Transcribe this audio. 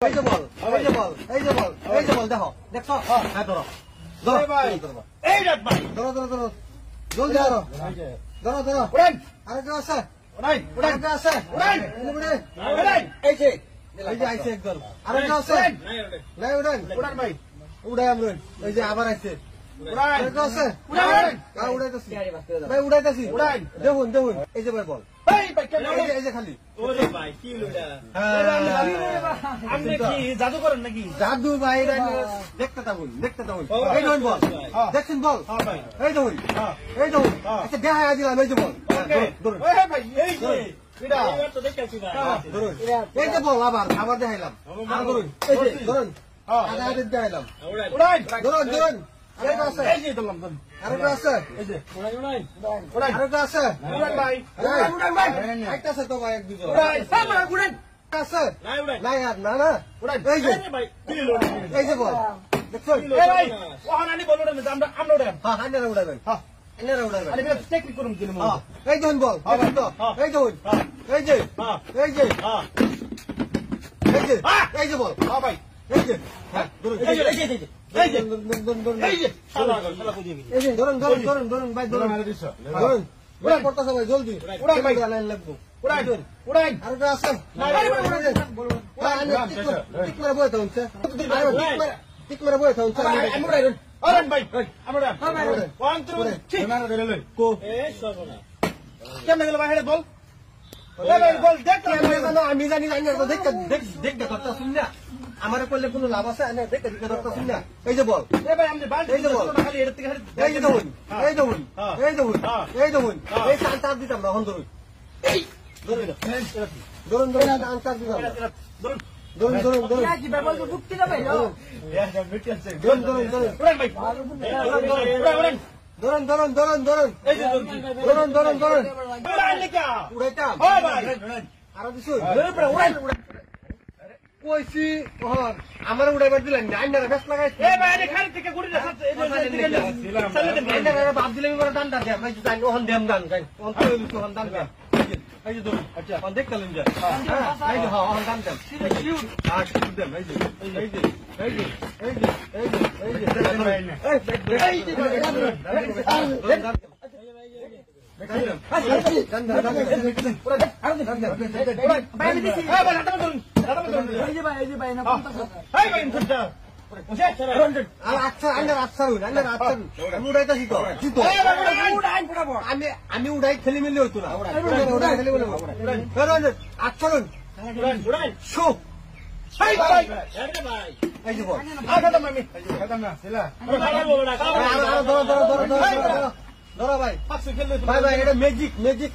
এই যে বল, এই যে বল, এই যে বল, এই যে বল, দেখো, দেখছো? হ্যাঁ, ধরো। ধরো, ধরো। এই রাত ভাই ধরো, ধরো, ধরো। জলদি ধরো। ধরো, ধরো। উড়ান আরেকটা আছে। উড়ান আরেকটা আছে। উড়ান উড়ে। উড়ান এই যে আইছে একদল। আরেকটা আছে। নাই উড়ান। উড়ান ভাই উড়াই আমরা। এই যে আবার আইছে। উড়ান আরেকটা আছে। উড়ান হ্যাঁ, উড়াইতেছি। ভাই উড়াইতেছি। উড়ান। দেখুন, দেখুন। এই যে ভাই বল। এই ভাই কেন এই যে খালি। ওরে ভাই কি লুডা হ্যাঁ। আপনি কি জাদু করেন নাকি জাদু ভাই দেখতে থাকুন, দেখতে থাকুন। এই দেখুন বল। দেখছেন বল। হ্যাঁ ভাই এই দেখুন, এই দেখুন। আচ্ছা দেখা দিলাম এই যে বল। ধরুন, ওই ভাই এই যে এটা এবার তো দেখতেছি ভাই ধরুন। এই যে বল আবার দেখাইলাম। আর ধরুন, এই যে ধরুন। আগে আগে দেখাইলাম। উড়ান ধরুন, ধরুন। আরেকটা আছে। এই যে ধরলাম ধরুন আরেকটা আছে। এই যে উড়ান আরেকটা আছে। উড়ান ভাই উড়ান ভাই। একটা আছে তো ভাই এক দুজন। উড়ান সামনে উড়ান আছে। নাই উড়ান নাই আর না না। উড়ান এই যে ভাই কি লুডা এই যে বল। দেখছো? এই ভাই ওখানে আনি বল উড়ান আমরা আমরা উড়ান হ্যাঁ, আন্নারা উড়াবেন। হ্যাঁ আন্নারা উড়াবেন। আরে বিরাট টেকনিক করুন দিন হ্যাঁ, এই দেখুন বল। দেখুন তো। এই দেখুন। হ্যাঁ এই যে হ্যাঁ এই যে হ্যাঁ এই যে হ্যাঁ। এই যে বল। হ্যাঁ ভাই এই যে হ্যাঁ, ধরুন। এই যে এই যে এই যে ধরুন, এই যে শালা শালা বুঝিয়ে গেছি এই যে ধরুন, ধরুন, ধরুন, ধরুন ভাই ধরুন। ধরুন। উড়ান করতেছে ভাই জলদি। উড়ান ভাই। লাইন লাগবো। উড়ান উড়ান আরেকটা আছে। টিক মেরে বয়ে থাকুন স্যার। টিক মেরে বয়ে থাকুন স্যার। উড়ান ভাই আমরা উড়ান। 1 2 3 কো এ সর্বনা কেমনে গেল ভাই হেডে বল এ ভাই বল দেখ আমি জানি দেখতে করতে শুন না। আমার করলে কোনো লাভ আছে না? দেখতে করতে শুন না। এই যে বল। এ ভাই আমরা বাল এই যে বল। খালি এর থেকে এই যে দেখুন, এই দেখুন, এই দেখুন, এই দেখুন। এই চার দিতাম না এখন ধরুন। এই ধরুন, ধরুন, ধরুন, আনসার দিতাম না। ধরুন ধরুন, ধরুন, ধরুন। কি ব্যাপার তো বুঝতে না ভাই ধরুন, ধরুন ধরুন, ধরুন। উড়ান ভাই উড়ান ধরুন, ধরুন, ধরুন, ধরুন। এই যে ধরুন, ধরুন, ধরুন। উড়ান লেখা উড়াইতাম। ও ভাই আরো দিছুন। উড়ান কইছি আমার উড়াইবার দিলেন না। আইনারা বেশ লাগাইছে। এ ভাই এখানে খালি থেকে গুড়ি রাখা এই যে আইনারা বাপ দিলে আমি দান দান দেয়। ভাই জানি ওহন দেম দান গাই। ওহন তো দিছো ওহন দান দেয়। এই যে ধরুন। আচ্ছা ওহন দেখলেন যে। এই যে হ্যাঁ ওহন দান দেন। আর কি দেন এই যে এই যে এই যে এই যে এই যে এই যে আমি উড়াই খেলি মিলি হইতো না। শো এই যে বল। ধরো ভাই। ভাই ভাই এটা ম্যাজিক ম্যাজিক